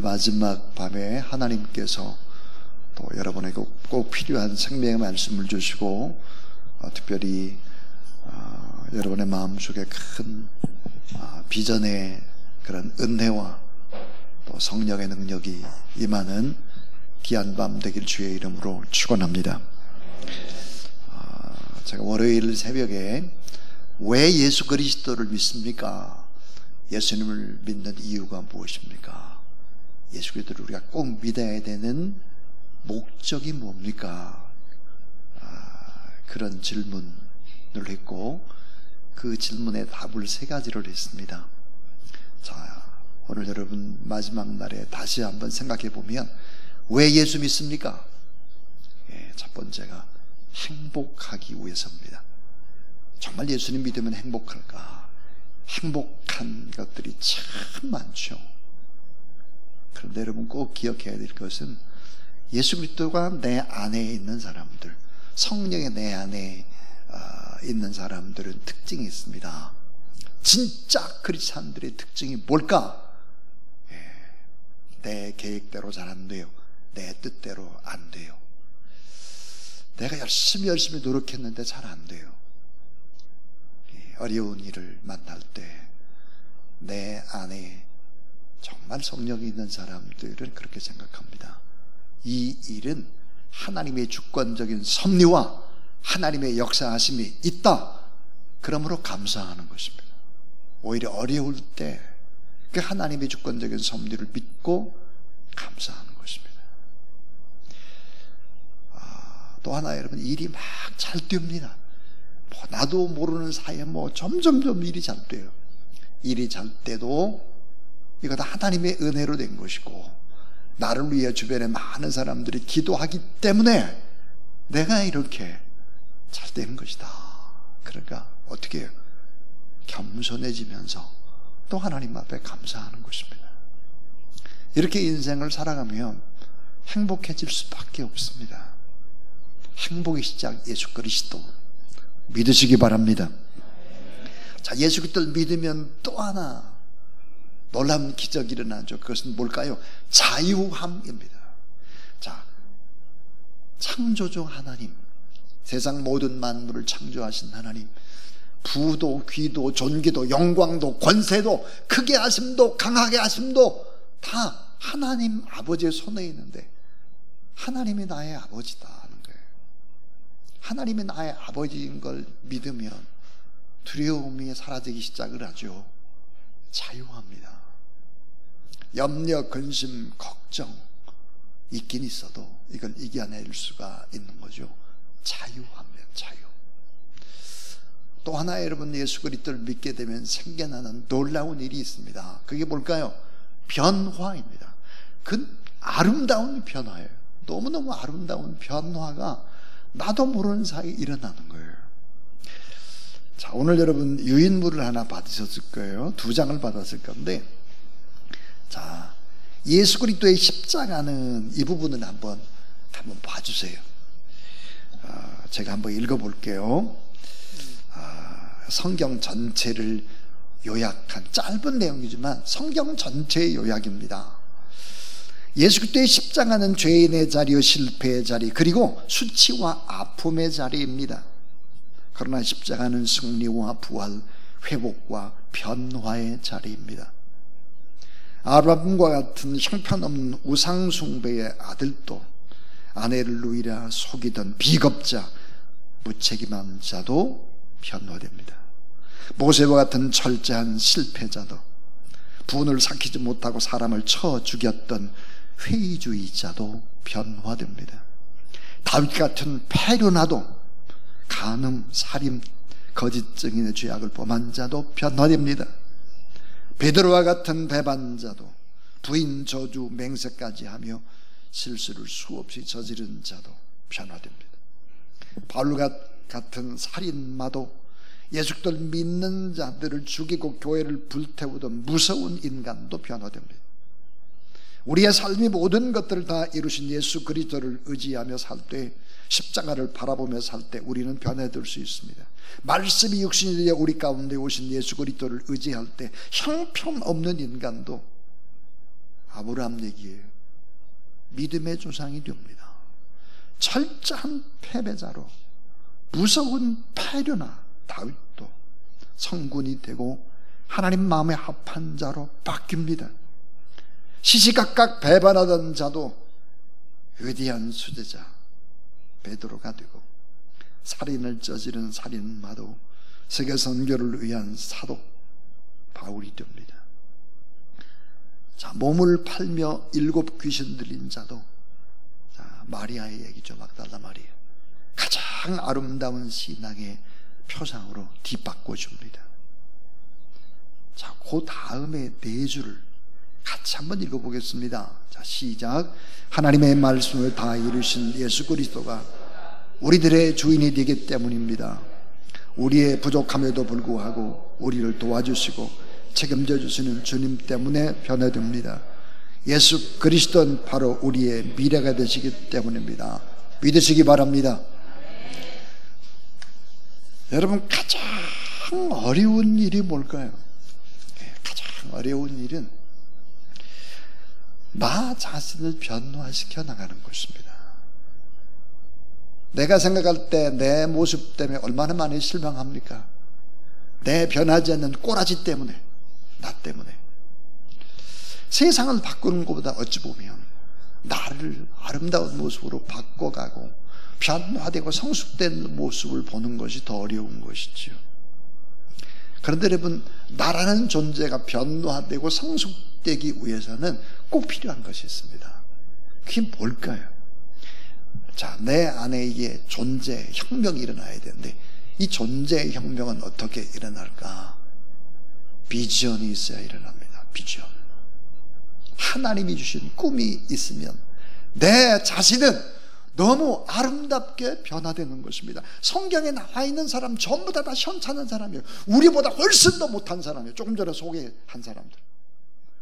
마지막 밤에 하나님께서 또 여러분에게 꼭 필요한 생명의 말씀을 주시고 특별히 여러분의 마음속에 큰 비전의 그런 은혜와 또 성령의 능력이 임하는 귀한 밤 되길 주의 이름으로 축원합니다. 제가 월요일 새벽에 왜 예수 그리스도를 믿습니까? 예수님을 믿는 이유가 무엇입니까? 예수 그리스도를 우리가 꼭 믿어야 되는 목적이 뭡니까? 그런 질문을 했고 그 질문에 답을 3가지를 했습니다. 자, 오늘 여러분 마지막 날에 다시 한번 생각해 보면 왜 예수 믿습니까? 첫 번째가 행복하기 위해서입니다. 정말 예수님 믿으면 행복할까? 행복한 것들이 참 많죠. 그런데 여러분 꼭 기억해야 될 것은 예수 그리스도가 내 안에 있는 사람들, 성령이 내 안에 있는 사람들은 특징이 있습니다. 진짜 크리스찬들의 특징이 뭘까? 내 계획대로 잘 안 돼요. 내 뜻대로 안 돼요. 내가 열심히 노력했는데 잘 안 돼요. 어려운 일을 만날 때 내 안에 정말 성령이 있는 사람들은 그렇게 생각합니다. 이 일은 하나님의 주권적인 섭리와 하나님의 역사하심이 있다. 그러므로 감사하는 것입니다. 오히려 어려울 때 그 하나님의 주권적인 섭리를 믿고 감사하는 것입니다. 또 하나 여러분, 일이 막 잘 됩니다. 나도 모르는 사이에 점점 일이 잘 돼요. 일이 잘 돼도 이거 다 하나님의 은혜로 된 것이고 나를 위해 주변에 많은 사람들이 기도하기 때문에 내가 이렇게 잘 되는 것이다. 그러니까 어떻게 해요? 겸손해지면서 또 하나님 앞에 감사하는 것입니다. 이렇게 인생을 살아가면 행복해질 수밖에 없습니다. 행복의 시작 예수 그리스도 믿으시기 바랍니다. 자, 예수 그리스도를 믿으면 또 하나 놀라운 기적이 일어나죠. 그것은 뭘까요? 자유함입니다. 자, 창조주 하나님, 세상 모든 만물을 창조하신 하나님, 부도 귀도 존귀도 영광도 권세도 크게 하심도 강하게 하심도 다 하나님 아버지의 손에 있는데 하나님이 나의 아버지다 하는 거예요. 하나님이 나의 아버지인 걸 믿으면 두려움이 사라지기 시작을 하죠. 자유합니다. 염려, 근심, 걱정 있긴 있어도 이걸 이겨낼 수가 있는 거죠. 자유합니다. 자유. 또 하나 여러분, 예수 그리스도를 믿게 되면 생겨나는 놀라운 일이 있습니다. 그게 뭘까요? 변화입니다. 그 아름다운 변화예요. 너무너무 아름다운 변화가 나도 모르는 사이에 일어나는 거예요. 자, 오늘 여러분 유인물을 하나 받으셨을 거예요. 2장을 받았을 건데, 자, 예수 그리스도의 십자가는 이 부분을 한번 봐주세요. 제가 한번 읽어볼게요. 성경 전체를 요약한 짧은 내용이지만 성경 전체의 요약입니다. 예수 그리스도의 십자가는 죄인의 자리요 실패의 자리 그리고 수치와 아픔의 자리입니다. 그러나 십자가는 승리와 부활, 회복과 변화의 자리입니다. 아브라함과 같은 형편없는 우상숭배의 아들도 아내를 누이라 속이던 비겁자, 무책임한 자도 변화됩니다. 모세와 같은 철저한 실패자도, 분을 삭히지 못하고 사람을 쳐 죽였던 회의주의자도 변화됩니다. 다윗 같은 패륜하도, 간음, 살인, 거짓 증인의 죄악을 범한 자도 변화됩니다. 베드로와 같은 배반자도, 부인 저주 맹세까지 하며 실수를 수없이 저지른 자도 변화됩니다. 바울 같은 살인마도, 예수 그리스도를 믿는 자들을 죽이고 교회를 불태우던 무서운 인간도 변화됩니다. 우리의 삶이 모든 것들을 다 이루신 예수 그리스도를 의지하며 살 때, 십자가를 바라보며 살 때 우리는 변화될 수 있습니다. 말씀이 육신이 되어 우리 가운데 오신 예수 그리스도를 의지할 때 형편없는 인간도 아브라함 얘기예요. 믿음의 조상이 됩니다. 철저한 패배자로, 무서운 패류나 다윗도 성군이 되고 하나님 마음에 합한 자로 바뀝니다. 시시각각 배반하던 자도 위대한 수제자 베드로가 되고, 살인을 저지른 살인마도 세계 선교를 위한 사도 바울이 됩니다. 자, 몸을 팔며 7 귀신 들린 자도, 자, 마리아의 얘기죠. 막달라 마리아. 가장 아름다운 신앙의 표상으로 뒷바꿔줍니다. 자, 그 다음에 4줄을 같이 한번 읽어보겠습니다. 자, 시작. 하나님의 말씀을 다 이루신 예수 그리스도가 우리들의 주인이 되기 때문입니다. 우리의 부족함에도 불구하고 우리를 도와주시고 책임져 주시는 주님 때문에 변화됩니다. 예수 그리스도는 바로 우리의 미래가 되시기 때문입니다. 믿으시기 바랍니다. 여러분, 가장 어려운 일이 뭘까요? 가장 어려운 일은 나 자신을 변화시켜 나가는 것입니다. 내가 생각할 때 내 모습 때문에 얼마나 많이 실망합니까? 내 변하지 않는 꼬라지 때문에, 나 때문에. 세상을 바꾸는 것보다 어찌 보면 나를 아름다운 모습으로 바꿔가고 변화되고 성숙된 모습을 보는 것이 더 어려운 것이지요. 그런데 여러분, 나라는 존재가 변화되고 성숙되기 위해서는 꼭 필요한 것이 있습니다. 그게 뭘까요? 자, 내 안에 이게 존재 혁명이 일어나야 되는데, 이 존재 혁명은 어떻게 일어날까? 비전이 있어야 일어납니다. 비전. 하나님이 주신 꿈이 있으면 내 자신은 너무 아름답게 변화되는 것입니다. 성경에 나와 있는 사람 전부 다 현찮은 사람이에요. 우리보다 훨씬 더 못한 사람이에요. 조금 전에 소개한 사람들.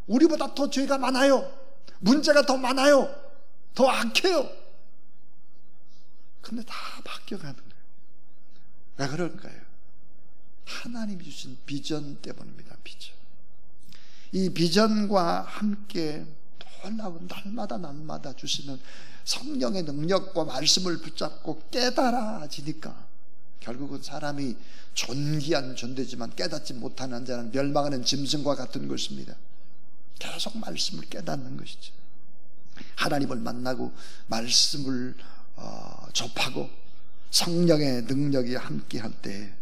우리보다 더 죄가 많아요. 문제가 더 많아요. 더 악해요. 근데 다 바뀌어가는 거예요. 왜 그럴까요? 하나님이 주신 비전 때문입니다. 비전. 이 비전과 함께 놀라운 날마다 주시는 성령의 능력과 말씀을 붙잡고 깨달아지니까 결국은 사람이 존귀한 존재지만 깨닫지 못하는 자는 멸망하는 짐승과 같은 것입니다. 계속 말씀을 깨닫는 것이죠. 하나님을 만나고 말씀을 접하고 성령의 능력이 함께할 때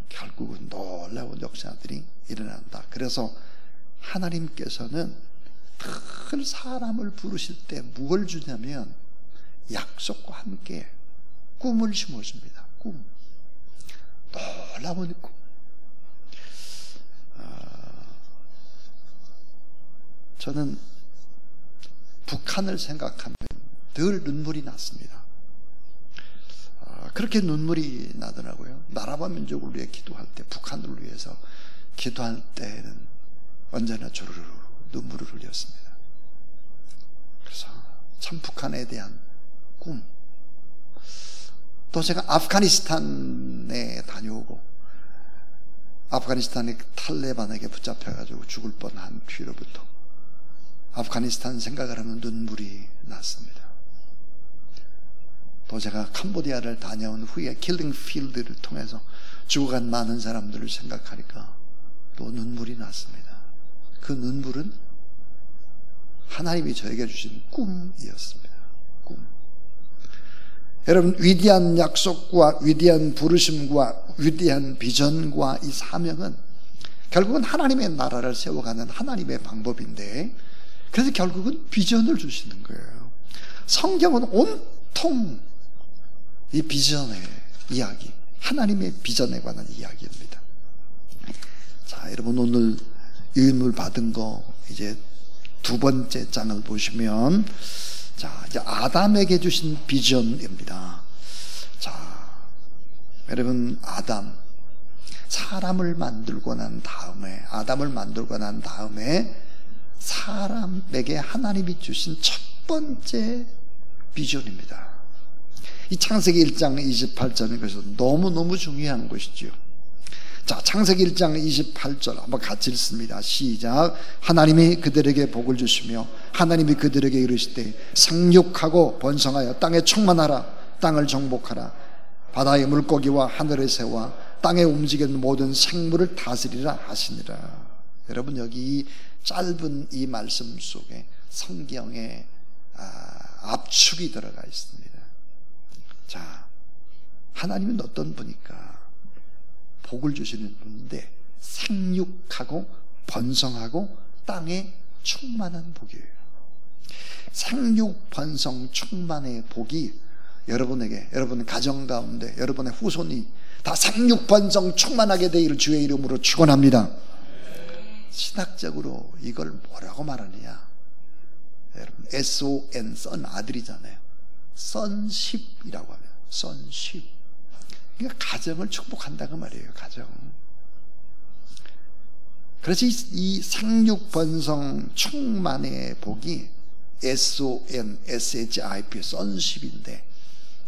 결국은 놀라운 역사들이 일어난다. 그래서 하나님께서는 늘 사람을 부르실 때 무엇을 주냐면 약속과 함께 꿈을 심어줍니다. 꿈. 놀라운 꿈. 저는 북한을 생각하면 늘 눈물이 났습니다. 그렇게 눈물이 나더라고요. 나라와 민족을 위해 기도할 때, 북한을 위해서 기도할 때는 언제나 주르르 눈물을 흘렸습니다. 그래서 참 북한에 대한 꿈. 또 제가 아프가니스탄에 다녀오고 아프가니스탄의 탈레반에게 붙잡혀가지고 죽을 뻔한 뒤로부터 아프가니스탄 생각을 하면 눈물이 났습니다. 또 제가 캄보디아를 다녀온 후에 킬링 필드를 통해서 죽어간 많은 사람들을 생각하니까 또 눈물이 났습니다. 그 눈물은 하나님이 저에게 주신 꿈이었습니다. 꿈. 여러분, 위대한 약속과 위대한 부르심과 위대한 비전과 이 사명은 결국은 하나님의 나라를 세워가는 하나님의 방법인데, 그래서 결국은 비전을 주시는 거예요. 성경은 온통 이 비전의 이야기, 하나님의 비전에 관한 이야기입니다. 자, 여러분, 오늘 유인물 받은 거 이제 2번째 장을 보시면, 자, 이제 아담에게 주신 비전입니다. 자, 여러분, 아담, 사람을 만들고 난 다음에, 아담을 만들고 난 다음에 사람에게 하나님이 주신 첫 번째 비전입니다. 이 창세기 1장 28절인 것은 너무너무 중요한 것이죠. 자, 창세기 1장 28절 한번 같이 읽습니다. 시작. 하나님이 그들에게 복을 주시며 하나님이 그들에게 이르시되 생육하고 번성하여 땅에 충만하라. 땅을 정복하라. 바다의 물고기와 하늘의 새와 땅에 움직이는 모든 생물을 다스리라 하시니라. 여러분, 여기 짧은 이 말씀 속에 성경의 압축이 들어가 있습니다. 자, 하나님은 어떤 분일까? 복을 주시는 분인데 생육하고 번성하고 땅에 충만한 복이에요. 생육, 번성, 충만의 복이 여러분에게, 여러분 가정 가운데 여러분의 후손이 다 생육, 번성, 충만하게 되기를 주의 이름으로 축원합니다. 신학적으로 이걸 뭐라고 말하느냐? 여러분, SON, 선 아들이잖아요. 선십이라고 하면 선십. 그러니까 가정을 축복한다고 말이에요. 가정. 그래서 이 생육, 번성, 충만의 복이 SON, SHIP, 선십인데,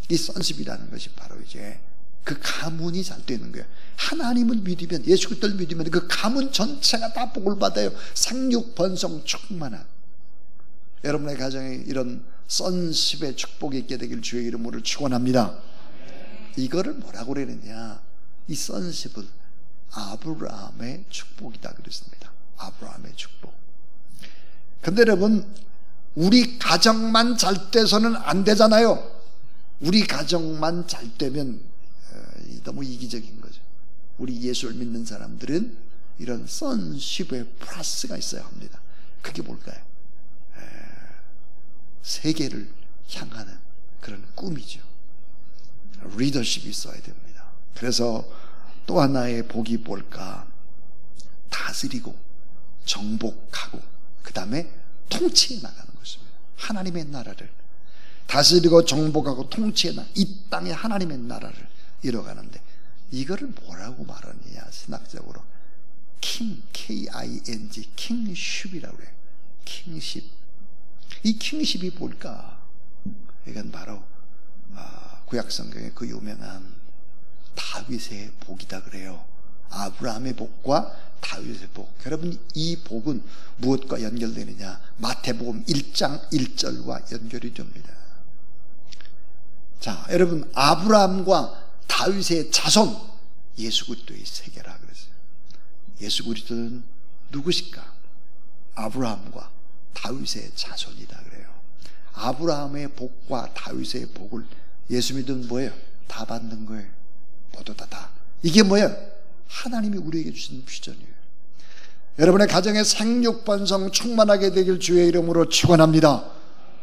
이 선십이라는 것이 바로 이제 그 가문이 잘 되는 거예요. 하나님을 믿으면, 예수 그리스도를 믿으면 그 가문 전체가 다 복을 받아요. 생육, 번성, 충만한. 여러분의 가정에 이런 선십의 축복이 있게 되길 주의 이름으로 축원합니다. 이거를 뭐라고 그러느냐? 이 선십을 아브라함의 축복이다 그랬습니다. 아브라함의 축복. 근데 여러분, 우리 가정만 잘 돼서는 안 되잖아요. 우리 가정만 잘 되면 너무 이기적인 거죠. 우리 예수를 믿는 사람들은 이런 선십의 플러스가 있어야 합니다. 그게 뭘까요? 세계를 향하는 그런 꿈이죠. 리더십이 있어야 됩니다. 그래서 또 하나의 복이 뭘까? 다스리고 정복하고 그 다음에 통치해 나가는 것입니다. 하나님의 나라를 다스리고 정복하고 통치해 나가는, 이 땅에 하나님의 나라를 이뤄가는데 이거를 뭐라고 말하느냐? 신학적으로 king, K-I-N-G, 킹십이라고 해요. 킹십. 이 킹십이 뭘까? 이건 바로 구약성경의 그 유명한 다윗의 복이다 그래요. 아브라함의 복과 다윗의 복. 여러분, 이 복은 무엇과 연결되느냐? 마태복음 1장 1절과 연결이 됩니다. 자, 여러분, 아브라함과 다윗의 자손, 예수 그리스도의 세계라 그랬어요. 예수 그리스도는 누구실까? 아브라함과 다윗의 자손이다 그래요. 아브라함의 복과 다윗의 복을 예수 믿으면 뭐예요? 다 받는 거예요. 모두 다. 이게 뭐예요? 하나님이 우리에게 주신 비전이에요. 여러분의 가정에 생육, 번성 충만하게 되길 주의 이름으로 축원합니다.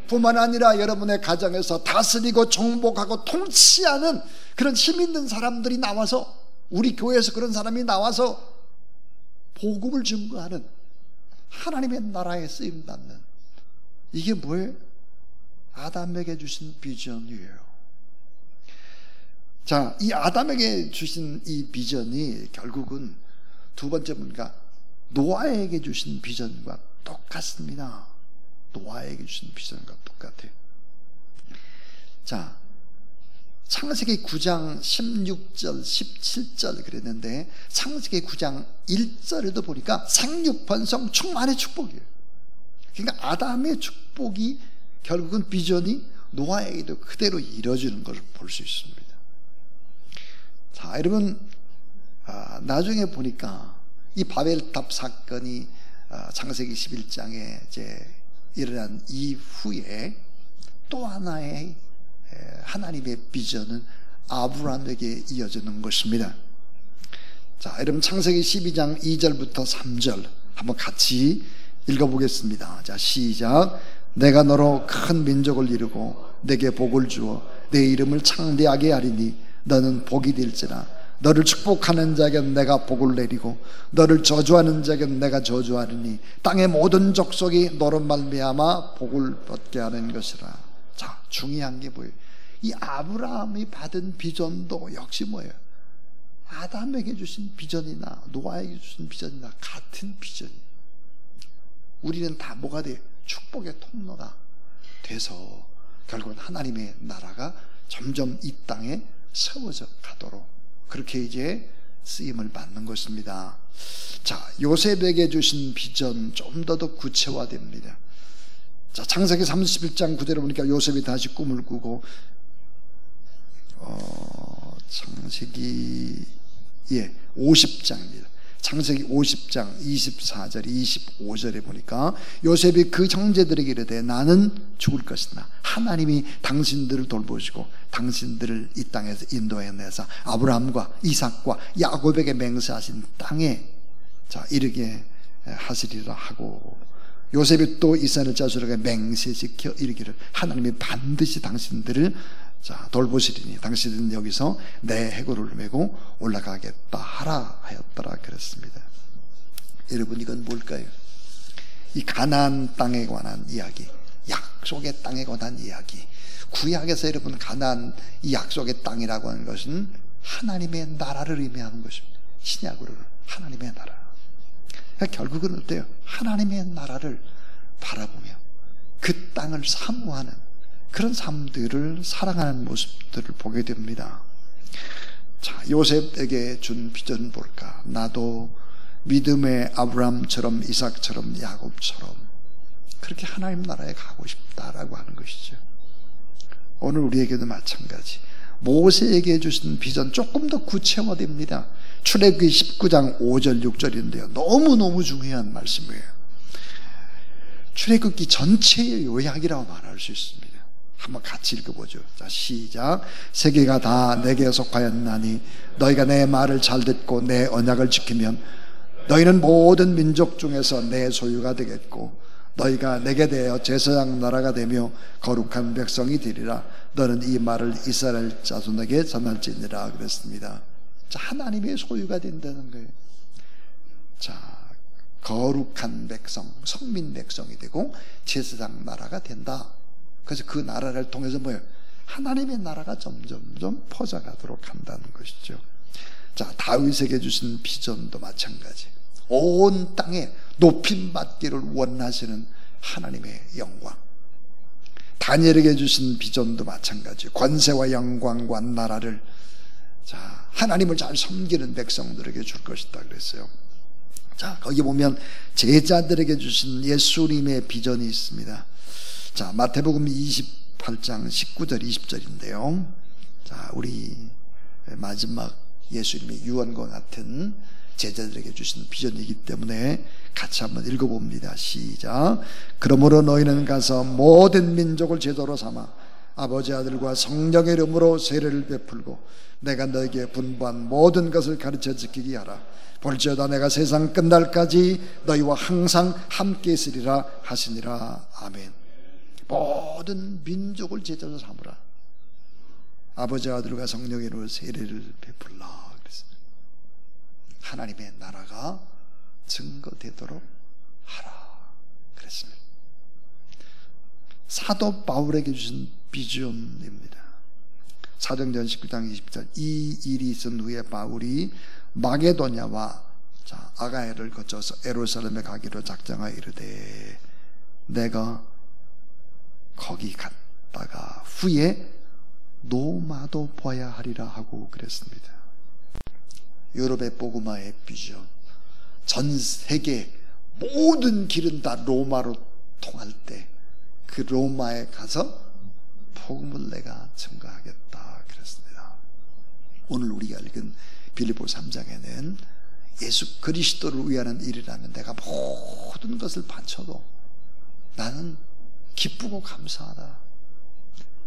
뿐만 아니라 여러분의 가정에서 다스리고 정복하고 통치하는 그런 힘 있는 사람들이 나와서, 우리 교회에서 그런 사람이 나와서 복음을 증거하는, 하나님의 나라에 쓰임받는, 이게 뭐예요? 아담에게 주신 비전이에요. 자, 이 아담에게 주신 이 비전이 결국은 두 번째 뭔가 노아에게 주신 비전과 똑같습니다. 노아에게 주신 비전과 똑같아요. 자, 창세기 9장 16절 17절 그랬는데 창세기 9장 1절에도 보니까 생육, 번성, 충만의 축복이에요. 그러니까 아담의 축복이 결국은 비전이 노아에게도 그대로 이루어지는 것을 볼 수 있습니다. 자, 여러분, 나중에 보니까 이 바벨탑 사건이 창세기 11장에 이제 일어난 이후에 또 하나의 하나님의 비전은 아브라함에게 이어지는 것입니다. 자, 여러분, 창세기 12장 2절부터 3절 한번 같이 읽어보겠습니다. 자, 시작. 내가 너로 큰 민족을 이루고 내게 복을 주어 내 이름을 창대하게 하리니 너는 복이 될지라. 너를 축복하는 자에게 내가 복을 내리고 너를 저주하는 자에게 내가 저주하리니 땅의 모든 족속이 너로 말미암아 복을 받게 하는 것이라. 자, 중요한 게 뭐예요? 이 아브라함이 받은 비전도 역시 뭐예요? 아담에게 주신 비전이나 노아에게 주신 비전이나 같은 비전이에요. 우리는 다 뭐가 돼요? 축복의 통로가 돼서 결국은 하나님의 나라가 점점 이 땅에 세워져 가도록, 그렇게 이제 쓰임을 받는 것입니다. 자, 요셉에게 주신 비전 좀 더 구체화됩니다. 자, 창세기 31장 9절에 보니까 요셉이 다시 꿈을 꾸고 창세기 50장입니다. 창세기 50장 24절 25절에 보니까 요셉이 그 형제들에게 이르되 나는 죽을 것이다. 하나님이 당신들을 돌보시고 당신들을 이 땅에서 인도해내서 아브라함과 이삭과 야곱에게 맹세하신 땅에 자 이르게 하시리라 하고, 요셉이 또 이스라엘 자손에게 맹세시켜 이르기를 하나님이 반드시 당신들을 돌보시리니 당신들은 여기서 내 해골을 메고 올라가겠다 하라 하였더라 그랬습니다. 여러분, 이건 뭘까요? 이 가나안 땅에 관한 이야기, 약속의 땅에 관한 이야기. 구약에서 여러분 가나안 이 약속의 땅이라고 하는 것은 하나님의 나라를 의미하는 것입니다. 신약으로는 하나님의 나라. 그러니까 결국은 어때요? 하나님의 나라를 바라보며 그 땅을 사모하는 그런 삶들을 사랑하는 모습들을 보게 됩니다. 자, 요셉에게 준 비전은 뭘까? 나도 믿음의 아브라함처럼 이삭처럼 야곱처럼 그렇게 하나님 나라에 가고 싶다라고 하는 것이죠. 오늘 우리에게도 마찬가지. 모세에게 주신 비전 조금 더 구체화됩니다. 출애굽기 19장 5절 6절인데요. 너무너무 중요한 말씀이에요. 출애굽기 전체의 요약이라고 말할 수 있습니다. 한번 같이 읽어보죠. 자, 시작. 세계가 다 내게 속하였나니 너희가 내 말을 잘 듣고 내 언약을 지키면 너희는 모든 민족 중에서 내 소유가 되겠고 너희가 내게 대하여 제사장 나라가 되며 거룩한 백성이 되리라. 너는 이 말을 이스라엘 자손에게 전할지니라 그랬습니다. 자, 하나님의 소유가 된다는 거예요. 자, 거룩한 백성, 성민 백성이 되고 제사장 나라가 된다. 그래서 그 나라를 통해서 뭐예요? 하나님의 나라가 점점점 퍼져가도록 한다는 것이죠. 자, 다윗에게 주신 비전도 마찬가지. 온 땅에 높임받기를 원하시는 하나님의 영광. 다니엘에게 주신 비전도 마찬가지. 권세와 영광과 나라를 자, 하나님을 잘 섬기는 백성들에게 줄 것이다 그랬어요. 자, 거기 보면 제자들에게 주신 예수님의 비전이 있습니다. 자, 마태복음 28장 19절 20절인데요. 자, 우리 마지막 예수님의 유언과 같은 제자들에게 주신 비전이기 때문에 같이 한번 읽어봅니다. 시작. 그러므로 너희는 가서 모든 민족을 제자로 삼아 아버지 아들과 성령의 이름으로 세례를 베풀고 내가 너에게 분부한 모든 것을 가르쳐 지키게 하라. 볼지어다 내가 세상 끝날까지 너희와 항상 함께 있으리라 하시니라. 아멘. 모든 민족을 제자로 삼으라. 아버지 아들과 성령의 이름으로 세례를 베풀라 그랬습니다. 하나님의 나라가 증거되도록 하라 그랬습니다. 사도 바울에게 주신 비전입니다. 사도행전 19장 20절. 이 일이 있은 후에 바울이 마게도냐와 아가야를 거쳐서 예루살렘에 가기로 작정하여 이르되 내가 거기 갔다가 후에 로마도 봐야 하리라 하고 그랬습니다. 유럽의 복음화의 비전. 전 세계 모든 길은 다 로마로 통할 때 그 로마에 가서 복음을 내가 증거하겠다 그랬습니다. 오늘 우리가 읽은 빌립보 3장에는 예수 그리스도를 위하는 일이라면 내가 모든 것을 바쳐도 나는 기쁘고 감사하다.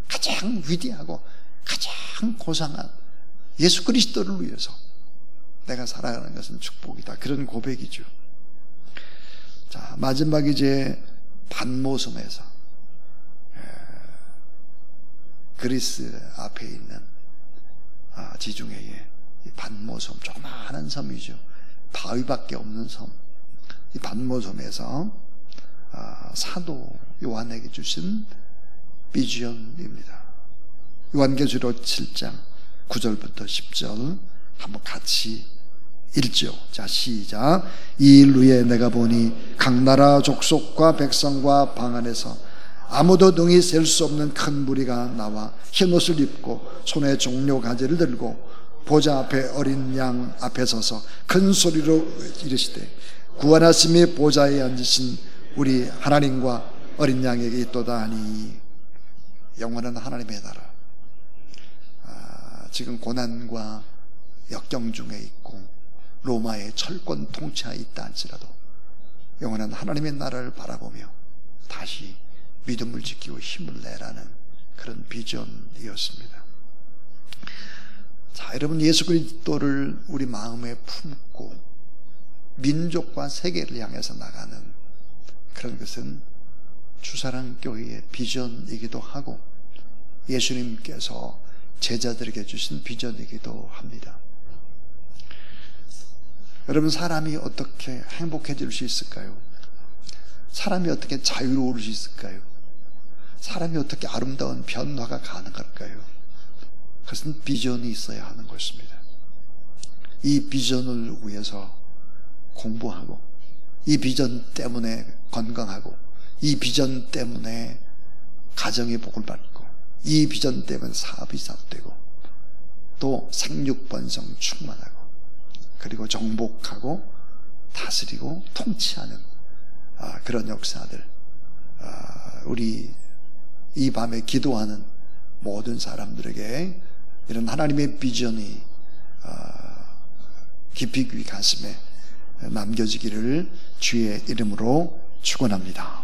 가장 위대하고 가장 고상한 예수 그리스도를 위해서 내가 살아가는 것은 축복이다. 그런 고백이죠. 자, 마지막 이제 반모섬에서 그리스 앞에 있는 지중해의 반모섬, 조그마한 섬이죠. 바위밖에 없는 섬. 이 반모섬에서 사도 요한에게 주신 비전입니다. 요한계시록 7장 9절부터 10절 한번 같이 읽죠. 자, 시작. 이 일 후에 내가 보니 각 나라 족속과 백성과 방 안에서 아무도 능히 셀 수 없는 큰 무리가 나와 흰옷을 입고 손에 종려 가지를 들고 보좌 앞에 어린 양 앞에 서서 큰 소리로 이르시되 구원하심의 보좌에 앉으신 우리 하나님과 어린 양에게 있도다 하니. 영원한 하나님의 나라. 지금 고난과 역경 중에 있고 로마의 철권 통치하에 있다 할지라도 영원한 하나님의 나라를 바라보며 다시 믿음을 지키고 힘을 내라는 그런 비전이었습니다. 자, 여러분, 예수 그리스도를 우리 마음에 품고 민족과 세계를 향해서 나가는 그런 것은 주사랑교회의 비전이기도 하고 예수님께서 제자들에게 주신 비전이기도 합니다. 여러분, 사람이 어떻게 행복해질 수 있을까요? 사람이 어떻게 자유로울 수 있을까요? 사람이 어떻게 아름다운 변화가 가능할까요? 그것은 비전이 있어야 하는 것입니다. 이 비전을 위해서 공부하고, 이 비전 때문에 건강하고, 이 비전 때문에 가정의 복을 받고, 이 비전 때문에 사업이 싹되고, 또 생육번성 충만하고, 그리고 정복하고 다스리고 통치하는 그런 역사들, 우리 이 밤에 기도하는 모든 사람들에게 이런 하나님의 비전이 깊이 가슴에 남겨지기를 주의 이름으로 축원합니다.